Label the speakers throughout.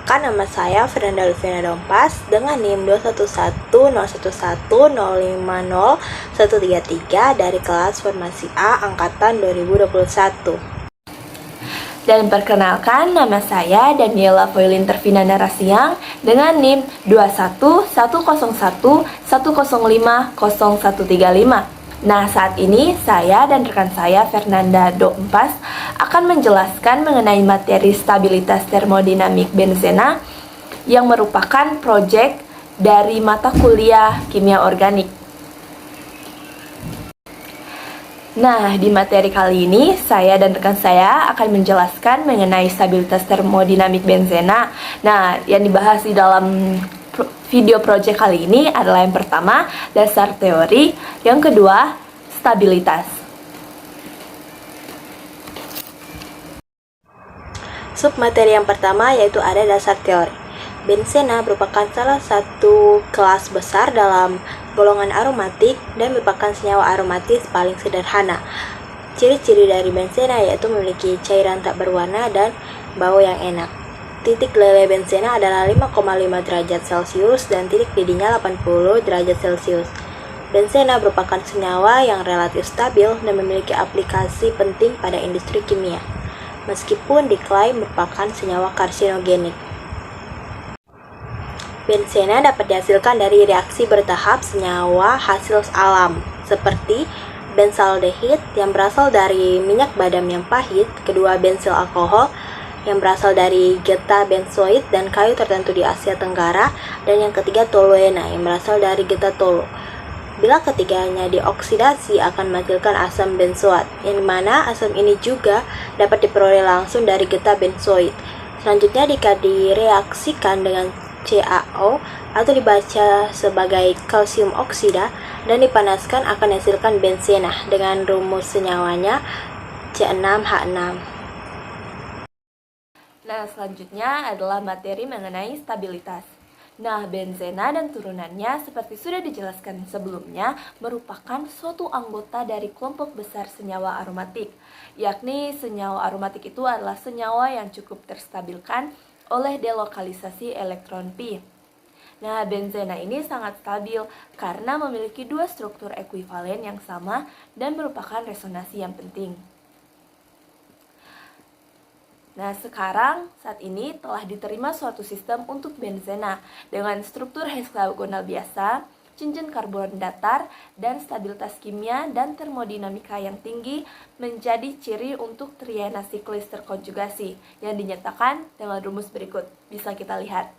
Speaker 1: Perkenalkan, nama saya Fernanda Lufina Dompas dengan NIM 21101050133 dari kelas Formasi A Angkatan 2021.
Speaker 2: Dan perkenalkan, nama saya Daniela Foylin Tervina Narasiang dengan NIM 2110101050135. Nah, saat ini saya dan rekan saya Fernanda Dompas akan menjelaskan mengenai materi stabilitas termodinamik benzena yang merupakan proyek dari mata kuliah kimia organik. Nah, di materi kali ini saya dan rekan saya akan menjelaskan mengenai stabilitas termodinamik benzena. Nah, yang dibahas di dalam video project kali ini adalah yang pertama, dasar teori, yang kedua, stabilitas.
Speaker 1: Submateri yang pertama yaitu ada dasar teori. Benzena merupakan salah satu kelas besar dalam golongan aromatik dan merupakan senyawa aromatis paling sederhana. Ciri-ciri dari benzena yaitu memiliki cairan tak berwarna dan bau yang enak. Titik leleh benzena adalah 5,5 derajat Celcius dan titik didihnya 80 derajat Celcius. Benzena merupakan senyawa yang relatif stabil dan memiliki aplikasi penting pada industri kimia, meskipun diklaim merupakan senyawa karsinogenik. Benzena dapat dihasilkan dari reaksi bertahap senyawa hasil alam, seperti benzaldehid yang berasal dari minyak badam yang pahit, kedua bensil alkohol yang berasal dari getah benzoid dan kayu tertentu di Asia Tenggara, dan yang ketiga toluena yang berasal dari getah tolu. Bila ketiganya dioksidasi akan menghasilkan asam benzoat, yang dimana asam ini juga dapat diperoleh langsung dari getah benzoid. Selanjutnya jika direaksikan dengan CaO atau dibaca sebagai kalsium oksida dan dipanaskan akan dihasilkan benzena dengan rumus senyawanya C6H6.
Speaker 2: Nah, selanjutnya adalah materi mengenai stabilitas. Nah, benzena dan turunannya seperti sudah dijelaskan sebelumnya merupakan suatu anggota dari kelompok besar senyawa aromatik, yakni senyawa aromatik itu adalah senyawa yang cukup terstabilkan oleh delokalisasi elektron pi. Nah, benzena ini sangat stabil karena memiliki dua struktur ekuivalen yang sama dan merupakan resonansi yang penting. Nah, sekarang saat ini telah diterima suatu sistem untuk benzena dengan struktur heksagonal biasa, cincin karbon datar, dan stabilitas kimia dan termodinamika yang tinggi menjadi ciri untuk triana siklis terkonjugasi yang dinyatakan dengan rumus berikut. Bisa kita lihat.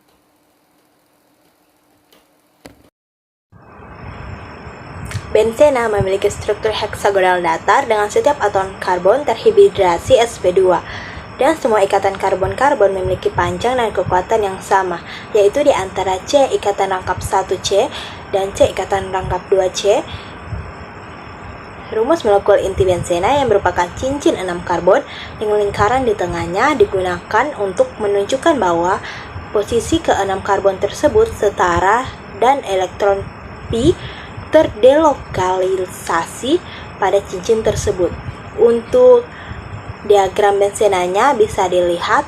Speaker 1: Benzena memiliki struktur heksagonal datar dengan setiap atom karbon terhibridrasi sp2. Dan semua ikatan karbon-karbon memiliki panjang dan kekuatan yang sama, yaitu di antara C ikatan rangkap 1C dan C ikatan rangkap 2C. Rumus molekul inti benzena yang merupakan cincin 6 karbon dengan lingkaran di tengahnya digunakan untuk menunjukkan bahwa posisi ke-6 karbon tersebut setara dan elektron pi terdelokalisasi pada cincin tersebut. Untuk diagram benzenanya bisa dilihat.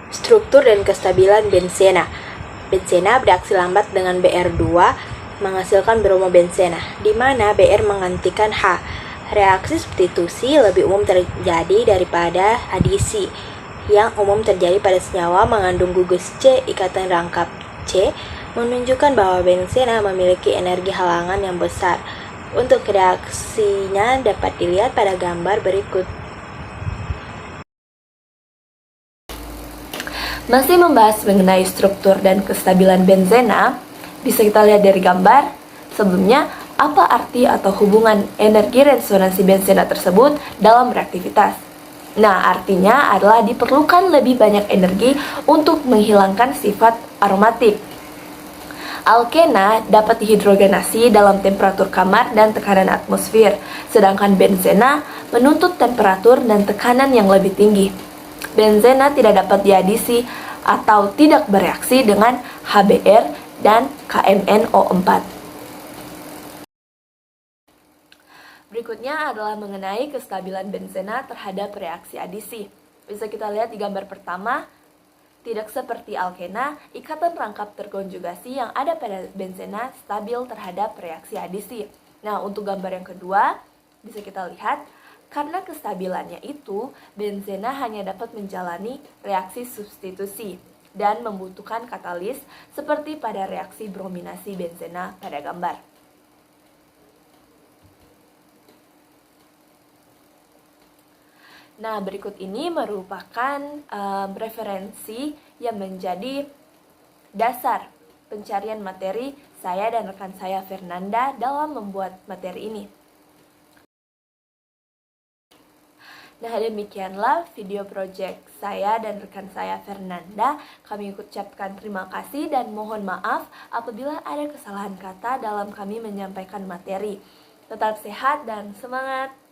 Speaker 1: Struktur dan kestabilan benzena. Benzena bereaksi lambat dengan Br2 menghasilkan bromobenzena, di mana Br menggantikan H. Reaksi substitusi lebih umum terjadi daripada adisi, yang umum terjadi pada senyawa mengandung gugus C ikatan rangkap C, menunjukkan bahwa benzena memiliki energi halangan yang besar. Untuk reaksinya dapat dilihat pada gambar berikut.
Speaker 2: Masih membahas mengenai struktur dan kestabilan benzena, bisa kita lihat dari gambar. Sebelumnya, apa arti atau hubungan energi resonansi benzena tersebut dalam reaktivitas? Nah, artinya adalah diperlukan lebih banyak energi untuk menghilangkan sifat aromatik. Alkena dapat dihidrogenasi dalam temperatur kamar dan tekanan atmosfer, sedangkan benzena menuntut temperatur dan tekanan yang lebih tinggi. Benzena tidak dapat diadisi atau tidak bereaksi dengan HBr dan KMnO4. Berikutnya adalah mengenai kestabilan benzena terhadap reaksi adisi. Bisa kita lihat di gambar pertama, tidak seperti alkena, ikatan rangkap terkonjugasi yang ada pada benzena stabil terhadap reaksi adisi. Nah, untuk gambar yang kedua, bisa kita lihat, karena kestabilannya itu, benzena hanya dapat menjalani reaksi substitusi dan membutuhkan katalis seperti pada reaksi brominasi benzena pada gambar. Nah, berikut ini merupakan referensi yang menjadi dasar pencarian materi saya dan rekan saya Fernanda dalam membuat materi ini. Nah, demikianlah video project saya dan rekan saya Fernanda. Kami ucapkan terima kasih dan mohon maaf apabila ada kesalahan kata dalam kami menyampaikan materi. Tetap sehat dan semangat!